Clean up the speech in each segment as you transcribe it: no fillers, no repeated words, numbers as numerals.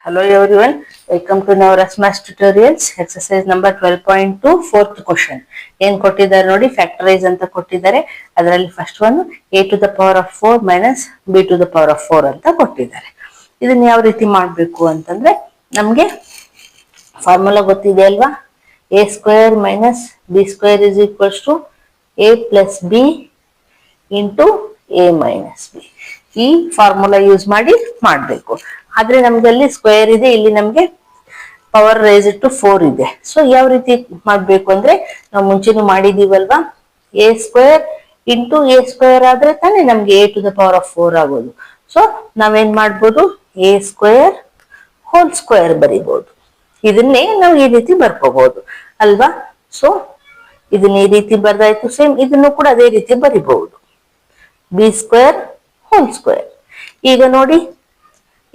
Hello everyone, welcome to Navras Maths Tutorials, exercise number 12.2, fourth question. ಏನು ಕೊಟ್ಟಿದ್ದಾರೆ ನೋಡಿ, factorise ಅಂತ ಕೊಟ್ಟಿದ್ದಾರೆ. ಅದರಲ್ಲಿ first one a to the power of 4 minus b to the power of 4 ಅಂತ ಕೊಟ್ಟಿದ್ದಾರೆ. ಇದನ್ನ ಯಾವ ರೀತಿ ಮಾಡಬೇಕು ಅಂತಂದ್ರೆ ನಮಗೆ ಫಾರ್ಮುಲಾ ಗೊತ್ತಿದೆ ಅಲ್ವಾ, a square minus b square is equals to a plus b into a minus b. ಈ ಫಾರ್ಮುಲಾ ಯೂಸ್ ಮಾಡಿ ಮಾಡಬೇಕು. ಆದ್ರೆ ನಮ್ಗೆ ಅಲ್ಲಿ ಸ್ಕ್ವೇರ್ ಇದೆ, ಇಲ್ಲಿ ನಮ್ಗೆ ಪವರ್ ರೈಸ್ ಟು 4 ಇದೆ. ಸೊ ಯಾವ ರೀತಿ ಮಾಡ್ಬೇಕು ಅಂದ್ರೆ ನಾವು ಮುಂಚೆನೂ ಮಾಡಿದೀವಲ್ವಾ, A square into A square ಆದ್ರೆ ತಾನೇ ನಮ್ಗೆ A to the power of 4 ಆಗೋದು. ಸೊ ನಾವೇನ್ ಮಾಡ್ಬೋದು, ಎ ಸ್ಕ್ವೇರ್ ಹೋಲ್ ಸ್ಕ್ವೇರ್ ಬರಿಬಹುದು. ಇದನ್ನೇ ನಾವು ಈ ರೀತಿ ಬರ್ಕೋಬಹುದು ಅಲ್ವಾ. ಸೊ ಇದನ್ನ ಈ ರೀತಿ ಬರ್ದಾಯ್ತು. ಸೇಮ್ ಇದನ್ನು ಕೂಡ ಅದೇ ರೀತಿ ಬರಿಬಹುದು, ಬಿ ಸ್ಕ್ವೇರ್ ಹೋಲ್ ಸ್ಕ್ವೇರ್. ಈಗ ನೋಡಿ,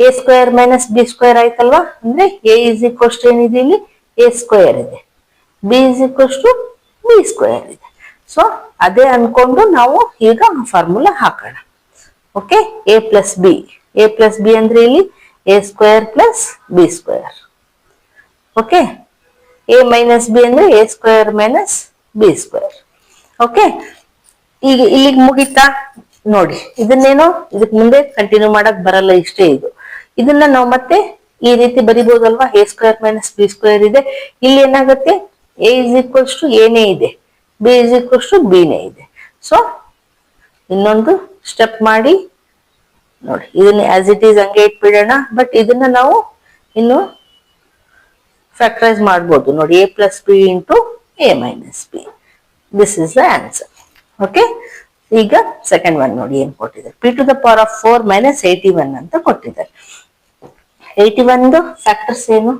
A square minus B square ಆಯ್ತಲ್ವಾ, ಅಂದ್ರೆ ಎ ಇಸ್ ಈಕ್ವಲ್ಸ್ ಟು ಏನಿದೆ ಇಲ್ಲಿ, ಎ ಸ್ಕ್ವೇರ್ ಇದೆ, B is equals to B square ಇದೆ. ಸೊ ಅದೇ ಅನ್ಕೊಂಡು ನಾವು ಈಗ ಫಾರ್ಮುಲಾ ಹಾಕೋಣ. Okay, A plus B, A plus B ಅಂದ್ರೆ ಇಲ್ಲಿ A square plus B square. Okay, A minus B ಅಂದ್ರೆ A square minus B square. Okay, ಈಗ ಇಲ್ಲಿಗೆ ಮುಗಿತಾ ನೋಡಿ. ಇದನ್ನೇನೋ ಇದಕ್ ಮುಂದೆ ಕಂಟಿನ್ಯೂ ಮಾಡಕ್ ಬರಲ್ಲ, ಇಷ್ಟೇ ಇದು. ಇದನ್ನ ನಾವು ಮತ್ತೆ ಈ ರೀತಿ ಬರಿಬಹುದಲ್ವಾ, A square minus B square ಇದೆ. ಇಲ್ಲಿ ಏನಾಗುತ್ತೆ, ಎ ಇಸ್ ಈಕ್ವಲ್ಸ್ ಟು ಎನೇ ಇದೆ, ಬಿ ಇಸ್ ಈಕ್ವಲ್ಸ್ ಟು ಬಿನೇ ಇದೆ. ಸೊ ಇನ್ನೊಂದು ಸ್ಟೆಪ್ ಮಾಡಿ ನೋಡಿ, ಇದನ್ನ ಆಸ್ ಇಟ್ ಈಸ್ ಹಂಗೆ ಇಟ್ಬಿಡೋಣ. ಬಟ್ ಇದನ್ನ ನಾವು ಇನ್ನು ಫ್ಯಾಕ್ಟರೈಸ್ ಮಾಡ್ಬೋದು ನೋಡಿ, A plus B into A minus B. This is the answer. Okay, ಈಗ ಸೆಕೆಂಡ್ ಒನ್ ನೋಡಿ ಏನ್ ಕೊಟ್ಟಿದ್ದಾರೆ, P to the power of 4 minus 81 ಅಂತ ಕೊಟ್ಟಿದ್ದಾರೆ. 81 ಫ್ಯಾಕ್ಟರ್ಸ್ ಏನು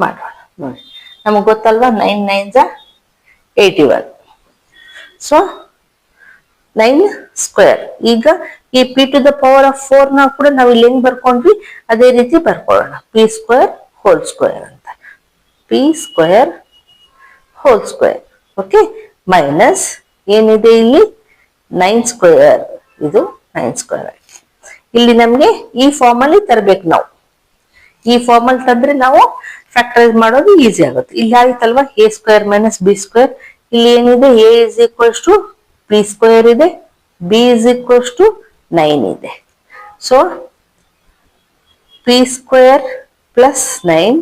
ಮಾಡೋಣ ನೋಡಿ. ನಮಗ್ ಗೊತ್ತಲ್ವಾ, 9 9s 81. So 9 square. ಈಗ ಈ P to the power of 4 ನ ಕೂಡ ನಾವು ಇಲ್ಲಿ ಹೆಂಗ್ ಬರ್ಕೊಂಡ್ವಿ ಅದೇ ರೀತಿ ಬರ್ಕೊಳ್ಳೋಣ, ಪಿ ಸ್ಕ್ವೇರ್ ಹೋಲ್ ಸ್ಕ್ವೇರ್ ಅಂತ, P square whole square. Okay, minus ಏನಿದೆ ಇಲ್ಲಿ 9 ಸ್ಕ್ವೇರ್, ಇದು 9 ಸ್ಕ್ವೇರ್ ಆಯ್ತು. ಇಲ್ಲಿ ನಮ್ಗೆ ಈ ಫಾರ್ಮ್ ಅಲ್ಲಿ ತರಬೇಕು ನಾವು. ಈ ಫಾರ್ಮ್ ಅಲ್ಲಿ ತಂದ್ರೆ ನಾವು ಫ್ಯಾಕ್ಟರೈಸ್ ಮಾಡೋದು ಈಸಿ ಆಗುತ್ತೆ. ಇಲ್ಲಿ ಆಯ್ತಲ್ವಾ, A square minus B square. ಇಲ್ಲಿ ಏನಿದೆ, A is equals to B square ಇದೆ, ಬಿ ಇಸ್ ಈಕ್ವಲ್ಸ್ ಟು 9 ಇದೆ. So P square plus 9,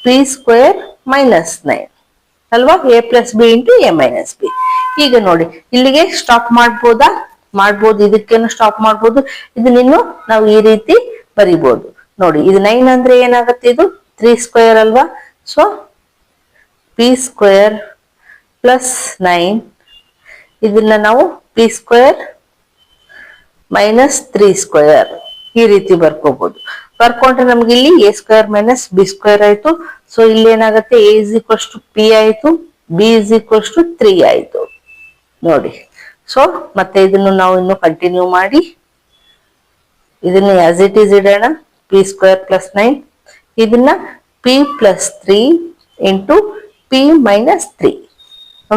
P square minus 9 ಅಲ್ವಾ, A plus B into A minus B. ಈಗ ನೋಡಿ, ಇಲ್ಲಿಗೆ ಸ್ಟಾಪ್ ಮಾಡ್ಬೋದಾ, ಮಾಡ್ಬೋದು. ಇದಕ್ಕೇನು ಸ್ಟಾಪ್ ಮಾಡ್ಬೋದು. ಇದನ್ನಿನ್ನು ನಾವು ಈ ರೀತಿ ಬರಿಬಹುದು ನೋಡಿ. ಇದು 9 ಅಂದ್ರೆ ಏನಾಗುತ್ತೆ, ಇದು 3 ಸ್ಕ್ವೇರ್ ಅಲ್ವಾ. ಸೊ ಪಿ ಸ್ಕ್ವೇರ್ ಪ್ಲಸ್ 9, ಇದನ್ನ ನಾವು ಪಿ ಸ್ಕ್ವೇರ್ ಮೈನಸ್ 3 ಸ್ಕ್ವೇರ್ ಈ ರೀತಿ ಬರ್ಕೋಬಹುದು. ಬರ್ಕೊಂಡ್ರೆ ನಮ್ಗೆ ಇಲ್ಲಿ A square minus B square ಆಯ್ತು. ಸೊ ಇಲ್ಲಿ ಏನಾಗುತ್ತೆ, A is equals to P ಆಯ್ತು, ಬಿ ಇಸ್ ಈಕ್ವಲ್ಸ್ ಟು 3 ಆಯ್ತು ನೋಡಿ. ಸೊ ಮತ್ತೆ ಇದನ್ನು ನಾವು ಇನ್ನು ಕಂಟಿನ್ಯೂ ಮಾಡಿ ಇದನ್ನ ಆಸ್ ಇಟ್ ಈಸ್ ಇಡೋಣ, ಪಿ ಸ್ಕ್ವೇರ್ ಪ್ಲಸ್ 9, ಇದನ್ನ P plus 3 into P minus 3.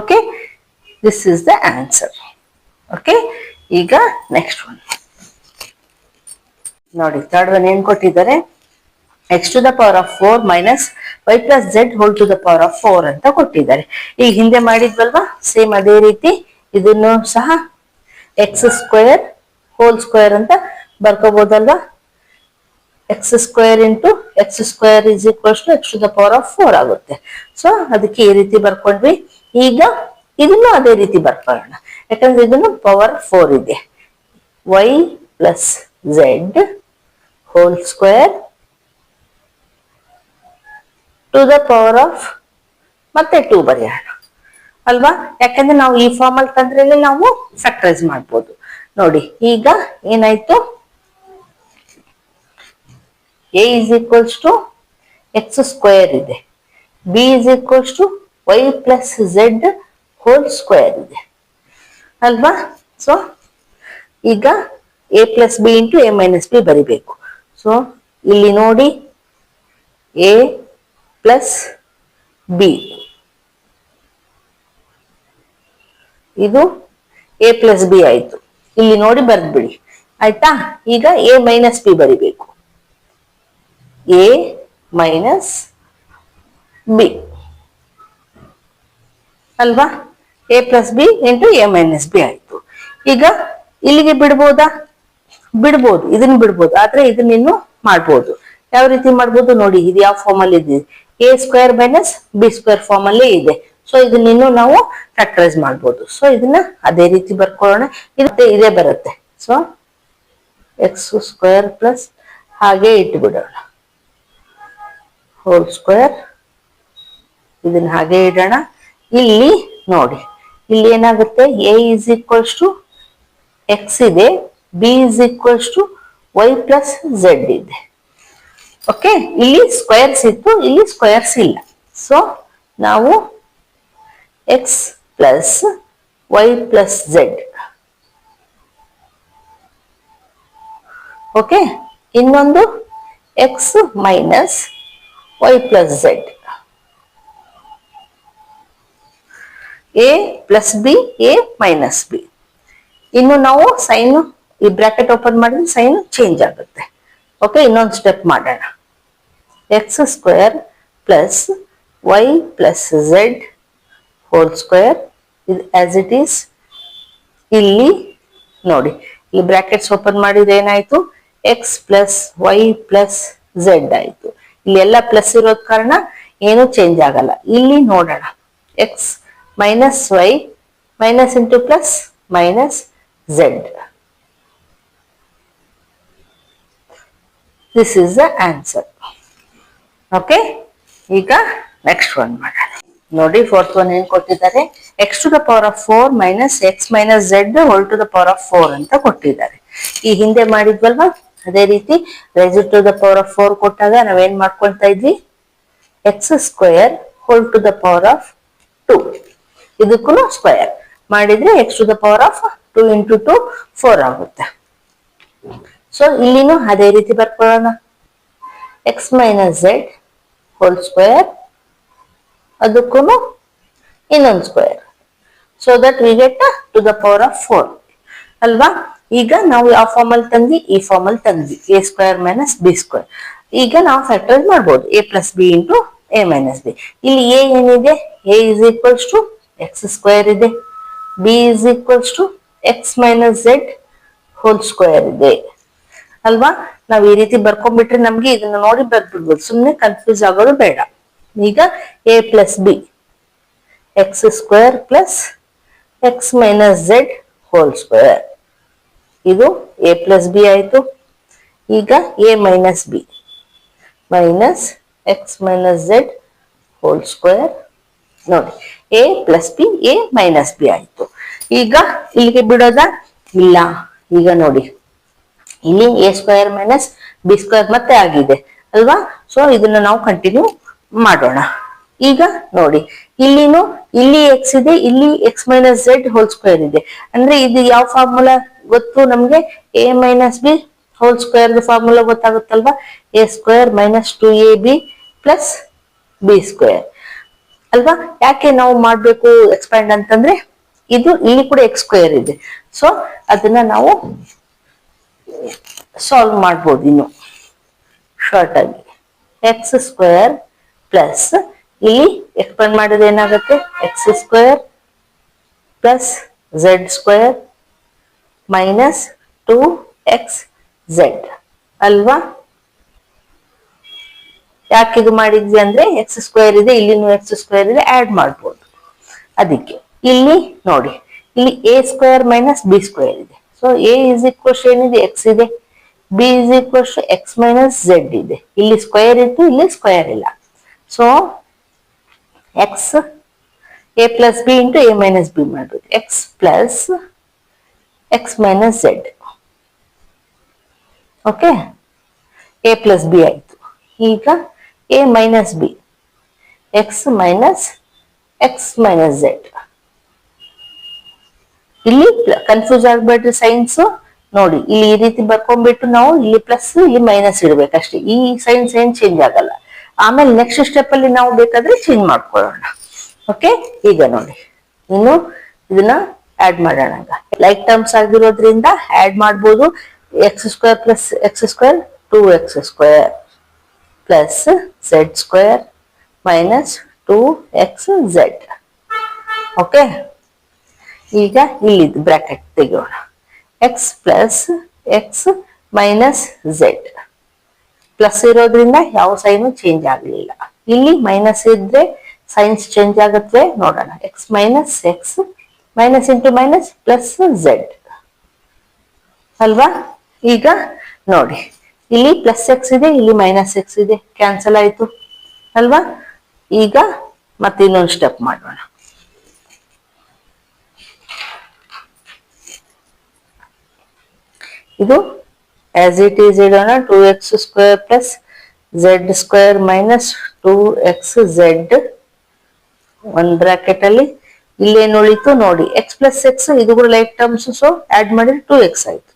Okay, this is the answer. Okay, ಈಗ ನೆಕ್ಸ್ಟ್ ಒನ್ ನೋಡಿ. ಥರ್ಡ್ ಒನ್ ಏನ್ ಕೊಟ್ಟಿದ್ದಾರೆ, X to the power of 4 minus Y plus Z whole to the power of 4 ಅಂತ ಕೊಟ್ಟಿದ್ದಾರೆ. ಈಗ ಹಿಂದೆ ಮಾಡಿದ್ವಲ್ವಾ, same ಅದೇ ರೀತಿ ಇದನ್ನು ಸಹ ಎಕ್ಸ್ ಸ್ಕ್ವೇರ್ ಹೋಲ್ ಸ್ಕ್ವೇರ್ ಅಂತ ಬರ್ಕೋಬಹುದಲ್ವಾ. X square into X square is equals to X to the power of 4 ಆಗುತ್ತೆ. ಸೊ ಅದಕ್ಕೆ ಈ ರೀತಿ ಬರ್ಕೊಂಡ್ವಿ. ಈಗ ಇದನ್ನು ಅದೇ ರೀತಿ ಬರ್ಕೊಳ್ಳೋಣ, ಯಾಕಂದ್ರೆ ಇದನ್ನು ಪವರ್ 4 ಇದೆ. Y plus Z whole square to the power of ಮತ್ತೆ 2 ಬರೆಯೋಣ ಅಲ್ವಾ, ಯಾಕಂದ್ರೆ ನಾವು ಈ ಫಾರ್ಮ್ ಅಲ್ಲಿ ತಂದ್ರೆ ನಾವು ಫ್ಯಾಕ್ಟರೈಸ್ ಮಾಡ್ಬೋದು ನೋಡಿ. ಈಗ ಏನಾಯ್ತು, A is equals to X square ಇದೆ, B is equals to Y plus Z whole square ಇದೆ ಅಲ್ವಾ. ಸೊ ಈಗ A plus B into A minus B ಬರಿಬೇಕು. ಸೊ ಇಲ್ಲಿ ನೋಡಿ, ಎ ಪ್ಲಸ್ ಬಿ, ಇದು ಎ ಪ್ಲಸ್ ಬಿ ಆಯ್ತು. ಇಲ್ಲಿ ನೋಡಿ ಬರ್ದ್ಬಿಡಿ, ಆಯ್ತಾ? ಈಗ ಎ ಮೈನಸ್ ಬಿ ಬರಿಬೇಕು. ಎ ಮೈನಸ್ ಬಿ ಅಲ್ವಾ? A plus B into A minus B ಆಯ್ತು. ಈಗ ಇಲ್ಲಿಗೆ ಬಿಡ್ಬೋದಾ? ಬಿಡ್ಬೋದು, ಇದನ್ನ ಬಿಡ್ಬೋದು. ಆದ್ರೆ ಇದನ್ನ ಇನ್ನು ಮಾಡ್ಬೋದು. ಯಾವ ರೀತಿ ಮಾಡ್ಬೋದು ನೋಡಿ, ಇದು ಯಾವ ಫಾರ್ಮ್ ಅಲ್ಲಿ ಇದೆ? A square minus B square form ಅಲ್ಲೇ ಇದೆ. ಸೊ ಇದನ್ನ ಇನ್ನು ನಾವು ಫ್ಯಾಕ್ಟರೈಸ್ ಮಾಡ್ಬೋದು. ಸೊ ಇದನ್ನ ಅದೇ ರೀತಿ ಬರ್ಕೊಳ್ಳೋಣ. ಇದೇ ಬರುತ್ತೆ. ಸೊ ಎಕ್ಸ್ ಸ್ಕ್ವೇರ್ ಪ್ಲಸ್ ಹಾಗೆ ಇಟ್ಬಿಡೋಣ, ಹೋಲ್ ಸ್ಕ್ವೇರ್. ಇದನ್ನ ಹಾಗೆ ಇಡೋಣ. ಇಲ್ಲಿ ನೋಡಿ, ಇಲ್ಲಿ ಏನಾಗುತ್ತೆ? A is equals to X ಇದೆ, B is equals to Y plus Z ಇದೆ. ಓಕೆ, ಇಲ್ಲಿ ಸ್ಕ್ವೇರ್ಸ್ ಇತ್ತು, ಇಲ್ಲಿ ಸ್ಕ್ವೇರ್ಸ್ ಇಲ್ಲ. ಸೊ ನಾವು X plus Y plus Z. Okay, ಇನ್ನೊಂದು X minus Y plus Z. A plus B, A minus B. ಇನ್ನು ನಾವು ಸೈನ್, ಈ ಬ್ರಾಕೆಟ್ ಓಪನ್ ಮಾಡಿದ್ರೆ ಸೈನ್ ಚೇಂಜ್ ಆಗುತ್ತೆ. ಓಕೆ, ಇನ್ನೊಂದು ಸ್ಟೆಪ್ ಮಾಡೋಣ. X square plus Y plus Z whole square ಇದು as it is. ಇಲ್ಲಿ ನೋಡಿ, ಈ ಬ್ರಾಕೆಟ್ಸ್ ಓಪನ್ ಮಾಡಿದ್ರೆ ಏನಾಯ್ತು? X plus Y plus Z ಆಯ್ತು. ಇಲ್ಲಿ ಎಲ್ಲ ಪ್ಲಸ್ ಇರೋದ್ ಕಾರಣ ಏನು ಚೇಂಜ್ ಆಗಲ್ಲ. ಇಲ್ಲಿ ನೋಡೋಣ, X minus Y minus into plus minus Z. This is the answer. Okay, ಈಗ ನೆಕ್ಸ್ಟ್ ಒನ್ ಮಾಡೋಣ. ನೋಡಿ, ಫೋರ್ತ್ ಒನ್ ಏನ್ ಕೊಟ್ಟಿದ್ದಾರೆ? X to the power of 4 minus X minus Z whole to the power of 4 ಅಂತ ಕೊಟ್ಟಿದ್ದಾರೆ. ಈ ಹಿಂದೆ ಮಾಡಿದ್ವಲ್ವಾ, ಅದೇ ರೀತಿ raise to the power of 4 ಕೊಟ್ಟಾಗ ನಾವೇನ್ ಮಾಡ್ಕೊಳ್ತಾ ಇದ್ವಿ? X square whole to the power of 2. ಇದಕ್ಕೂ ಸ್ಕ್ವೇರ್ ಮಾಡಿದ್ರೆ X to the power of 2 into 2 4 ಆಗುತ್ತೆ. ಸೊ ಇಲ್ಲಿನೂ ಅದೇ ರೀತಿ ಬರ್ಕೊಳ್ಳೋಣ. X minus Z whole square, ಅದಕ್ಕೂ ಇನ್ನೊಂದು square. So that we get to the power of 4 ಅಲ್ವಾ? ಈಗ ನಾವು ಯಾವ ಫಾರ್ಮ್ ಅಲ್ಲಿ ತಂದ್ವಿ? ಈ ಫಾರ್ಮ್ ಅಲ್ಲಿ ತಂದ್ವಿ, A square minus B square. ಈಗ ನಾವು ಫ್ಯಾಕ್ಟರೈಸ್ ಮಾಡ್ಬೋದು, A plus B into A minus B. ಇಲ್ಲಿ ಎ ಏನಿದೆ? A is equals to X square ಇದೆ, B is equals to X minus Z whole square ಇದೆ ಅಲ್ವಾ? ನಾವ್ ಈ ರೀತಿ ಬರ್ಕೊಂಡ್ಬಿಟ್ರೆ ನಮ್ಗೆ ಇದನ್ನ ನೋಡಿ ಬರ್ಬಿಡ್ಬೋದು, ಸುಮ್ನೆ ಕನ್ಫ್ಯೂಸ್ ಆಗೋದು ಬೇಡ. ಈಗ A plus B, X square plus X minus Z whole square. ಇದು ಎ ಪ್ಲಸ್ ಬಿ ಆಯ್ತು. ಈಗ A minus B minus X minus Z whole square. ನೋಡಿ, A plus B, A minus B ಆಯ್ತು. ಈಗ ಇಲ್ಲಿಗೆ ಬಿಡೋದ? ಇಲ್ಲ. ಈಗ ನೋಡಿ, ಇಲ್ಲಿ A square minus B square ಮತ್ತೆ ಆಗಿದೆ ಅಲ್ವಾ? ಸೊ ಇದನ್ನ ನಾವು ಕಂಟಿನ್ಯೂ ಮಾಡೋಣ. ಈಗ ನೋಡಿ, ಇಲ್ಲಿನೂ ಇಲ್ಲಿ ಎಕ್ಸ್ ಇದೆ, ಇಲ್ಲಿ X minus Z whole square ಇದೆ. ಅಂದ್ರೆ ಇದು ಯಾವ ಫಾರ್ಮುಲಾ ಗೊತ್ತು ನಮ್ಗೆ? A minus B whole square formula ಗೊತ್ತಾಗುತ್ತಲ್ವಾ? A square minus 2ab plus B square ಅಲ್ವಾ? ಯಾಕೆ ನಾವು ಮಾಡ್ಬೇಕು ಎಕ್ಸ್ಪ್ಯಾಂಡ್ ಅಂತಂದ್ರೆ, ಇದು ಇಲ್ಲಿ ಕೂಡ ಎಕ್ಸ್ ಸ್ಕ್ವೇರ್ ಇದೆ. ಸೊ ಅದನ್ನ ನಾವು ಸಾಲ್ವ್ ಮಾಡ್ಬೋದು ಇನ್ನು ಶಾರ್ಟ್ ಆಗಿ. ಎಕ್ಸ್ ಸ್ಕ್ವೇರ್ ಪ್ಲಸ್ ಇಲ್ಲಿ ಎಕ್ಸ್ಪ್ಯಾಂಡ್ ಮಾಡಿದ್ರೆ ಏನಾಗುತ್ತೆ? X square plus Z square minus 2xz ಅಲ್ವಾ? ಯಾಕೆ ಇದು ಮಾಡಿದ್ವಿ ಅಂದ್ರೆ, ಎಕ್ಸ್ ಸ್ಕ್ವೇರ್ ಇದೆ, ಇಲ್ಲಿನೂ ಎಕ್ಸ್ ಸ್ಕ್ವೇರ್ ಇದೆ, ಆಡ್ ಮಾಡ್ಬೋದು ಅದಕ್ಕೆ. ಇಲ್ಲಿ ನೋಡಿ, ಇಲ್ಲಿ A square minus B square ಇದೆ. ಸೊ ಎ ಇಸ್ ಈಕ್ವಲ್ಸ್ ಏನಿದೆ? ಎಕ್ಸ್ ಇದೆ. B is equals X minus Z ಇದೆ. ಇಲ್ಲಿ ಸ್ಕ್ವೇರ್ ಇತ್ತು, ಇಲ್ಲಿ ಸ್ಕ್ವೇರ್ ಇಲ್ಲ. So X A plus B into A minus B ಮಾಡ್ಬೋದು. X plus X minus Z. Okay, A plus B ಆಯ್ತು. ಈಗ A minus B, X minus X minus Z. ಇಲ್ಲಿ confuse ಆಗ್ಬೇಡ್ರಿ ಸೈನ್ಸ್. ನೋಡಿ, ಇಲ್ಲಿ ಈ ರೀತಿ ಬರ್ಕೊಂಡ್ಬಿಟ್ಟು ನಾವು ಇಲ್ಲಿ ಪ್ಲಸ್ ಇಲ್ಲಿ ಮೈನಸ್ ಇಡ್ಬೇಕಷ್ಟೇ. ಈ ಸೈನ್ಸ್ ಏನ್ ಚೇಂಜ್ ಆಗಲ್ಲ. ಆಮೇಲೆ ನೆಕ್ಸ್ಟ್ ಸ್ಟೆಪ್ ಅಲ್ಲಿ ನಾವು ಬೇಕಾದ್ರೆ ಚೇಂಜ್ ಮಾಡ್ಕೊಳ್ಳೋಣ. ಓಕೆ, ಈಗ ನೋಡಿ, ಇನ್ನು ಇದನ್ನ ಆಡ್ ಮಾಡೋಣ. ಲೈಕ್ ಟರ್ಮ್ಸ್ ಆಗಿರೋದ್ರಿಂದ ಆಡ್ ಮಾಡ್ಬೋದು. X square plus X square 2x square plus z square minus 2xz. Okay, ಈಗ ಇಲ್ಲಿದ್ದು ಬ್ರಾಕೆಟ್ ತೆಗೆಯೋಣ. X plus X minus Z plus ಇರೋದ್ರಿಂದ ಯಾವ ಸೈನು ಚೇಂಜ್ ಆಗಲಿಲ್ಲ. ಇಲ್ಲಿ ಮೈನಸ್ ಇದ್ರೆ ಸೈನ್ಸ್ ಚೇಂಜ್ ಆಗುತ್ತೆ ನೋಡೋಣ. X minus into minus plus Z ಅಲ್ವಾ. ಈಗ ನೋಡಿ, ಇಲ್ಲಿ ಪ್ಲಸ್ ಎಕ್ಸ್ ಇದೆ, ಇಲ್ಲಿ ಮೈನಸ್ ಎಕ್ಸ್ ಇದೆ, ಕ್ಯಾನ್ಸಲ್ ಆಯ್ತು ಅಲ್ವಾ. ಈಗ ಮತ್ತೆ ಇನ್ನೊಂದು ಸ್ಟೆಪ್ ಮಾಡೋಣ. ಇದು ಆಸ್ ಇಟ್ ಈಸ್ ಇಡೋಣ. 2x square plus Z square minus 2xz ಒಂದ್ ಬ್ರಾಕೆಟ್ ಅಲ್ಲಿ. ಇಲ್ಲೇನು ಉಳಿತು ನೋಡಿ, ಎಕ್ಸ್ ಪ್ಲಸ್ ಎಕ್ಸ್ ಇದು ಕೂಡ ಲೈಕ್ ಟರ್ಮ್ಸ್, ಸೊ ಆಡ್ ಮಾಡಿದ್ರೆ 2x ಆಯ್ತು.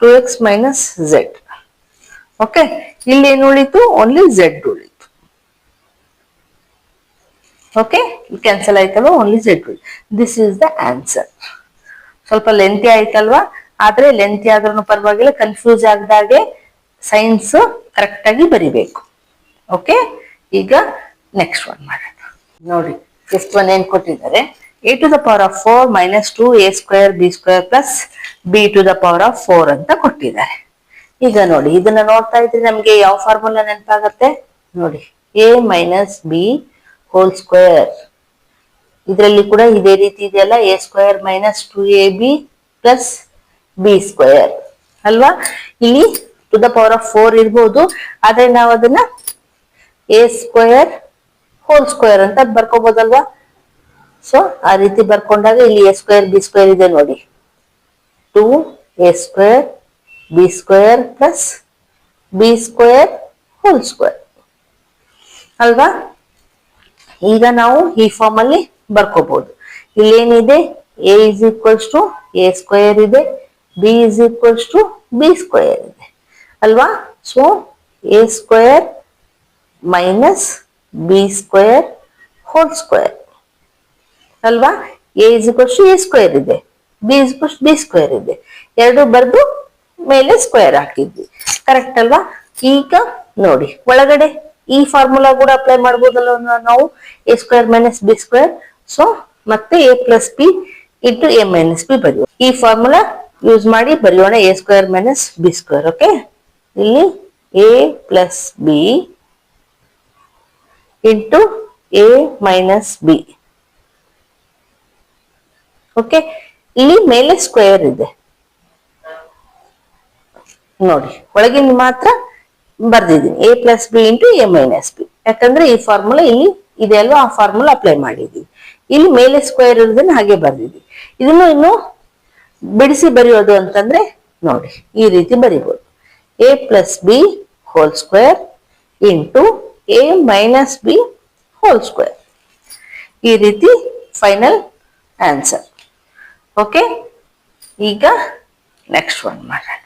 2x minus Z. ಓಕೆ, ಇಲ್ಲೇನು ಉಳಿತು, ಓನ್ಲಿ ಝೆಡ್ ಉಳಿತು. ಓಕೆ, ಕ್ಯಾನ್ಸಲ್ ಆಯ್ತಲ್ವಾ, ಓನ್ಲಿ ಝೆಡ್ ಉಳಿತು. This is the answer. ಸ್ವಲ್ಪ ಲೆಂತಿ ಆಯ್ತಲ್ವಾ, ಆದ್ರೆ ಲೆಂತಿ ಆದ್ರೂ ಪರವಾಗಿಲ್ಲ, ಕನ್ಫ್ಯೂಸ್ ಆಗದಾಗೆ ಸೈನ್ಸ್ ಕರೆಕ್ಟ್ ಆಗಿ ಬರಿಬೇಕು. ಓಕೆ, ಈಗ ನೆಕ್ಸ್ಟ್ ಒನ್ ಮಾಡೋಣ. ನೋಡಿ, ಫಿಫ್ತ್ ಒನ್ ಏನ್ ಕೊಟ್ಟಿದ್ದಾರೆ, a to the power of 4 minus 2a square b square plus b to the power of 4 ಅಂತ ಕೊಟ್ಟಿದ್ದಾರೆ. ಈಗ ನೋಡಿ, ಇದನ್ನ ನೋಡ್ತಾ ಇದ್ರೆ ನಮ್ಗೆ ಯಾವ ಫಾರ್ಮುಲಾ ನೆನಪಾಗತ್ತೆ ನೋಡಿ, a minus B whole square. ಇದರಲ್ಲಿ ಕೂಡ ಇದೇ ರೀತಿ ಇದೆಯಲ್ಲ, a square minus 2ab plus B square ಅಲ್ವಾ. ಇಲ್ಲಿ ಟು ದ ಪವರ್ ಆಫ್ 4 ಇರ್ಬೋದು, ಆದ್ರೆ ನಾವು ಅದನ್ನ ಎ ಸ್ಕ್ವೇರ್ ಹೋಲ್ ಸ್ಕ್ವೇರ್ ಅಂತ ಬರ್ಕೋಬಹುದಲ್ವಾ. ಸೊ ಆ ರೀತಿ ಬರ್ಕೊಂಡಾಗ ಇಲ್ಲಿ ಎ ಸ್ಕ್ವೇರ್ ಬಿ ಸ್ಕ್ವೇರ್ ಇದೆ ನೋಡಿ, 2a square B square plus B square whole square ಅಲ್ವಾ. ಈಗ ನಾವು ಈ ಫಾರ್ಮ್ ಅಲ್ಲಿ ಬರ್ಕೋಬಹುದು. ಇಲ್ಲೇನಿದೆ, a is equals to A square ಇದೆ, b is equals to b square ಇದೆ ಅಲ್ವಾ. So a square minus b square whole square ಅಲ್ವಾ. a is equals to a square ಇದೆ, b is equals to b square ಇದೆ, ಎರಡು ಬರ್ದು ಮೇಲೆ square ಹಾಕಿದ್ವಿ, ಕರೆಕ್ಟ್ ಅಲ್ವಾ. ಈಗ ನೋಡಿ, ಒಳಗಡೆ ಈ ಫಾರ್ಮುಲಾ ಕೂಡ ಅಪ್ಲೈ ಮಾಡ್ಬೋದಲ್ಲ ನಾವು, a square minus B square. So ಮತ್ತೆ a plus B into a minus B ಬರೆಯುವ. ಈ ಫಾರ್ಮುಲಾ ಯೂಸ್ ಮಾಡಿ ಬರೆಯೋಣ, A square minus B square. Okay, ಇಲ್ಲಿ A plus B into A minus B. Okay, ಇಲ್ಲಿ ಮೇಲೆ ಸ್ಕ್ವೇರ್ ಇದೆ ನೋಡಿ, ಒಳಗಿನ ಮಾತ್ರ ಬರ್ದಿದ್ದೀನಿ A plus B into A minus B, ಯಾಕಂದ್ರೆ ಈ ಫಾರ್ಮುಲಾ ಇಲ್ಲಿ ಇದೆ ಅಲ್ವಾ, ಆ ಫಾರ್ಮುಲಾ ಅಪ್ಲೈ ಮಾಡಿದೀವಿ. ಇಲ್ಲಿ ಮೇಲೆ ಸ್ಕ್ವೇರ್ ಇರೋದನ್ನ ಹಾಗೆ ಬರ್ದಿದ್ದೀವಿ. ಇದನ್ನು ಇನ್ನು ಬಿಡಿಸಿ ಬರೆಯೋದು ಅಂತಂದ್ರೆ ನೋಡಿ, ಈ ರೀತಿ ಬರಿಬಹುದು, A plus B whole square into A minus B whole square. ಈ ರೀತಿ ಫೈನಲ್ ಆನ್ಸರ್. ಓಕೆ, ಈಗ ನೆಕ್ಸ್ಟ್ ಒನ್ ಮಾಡೋಣ.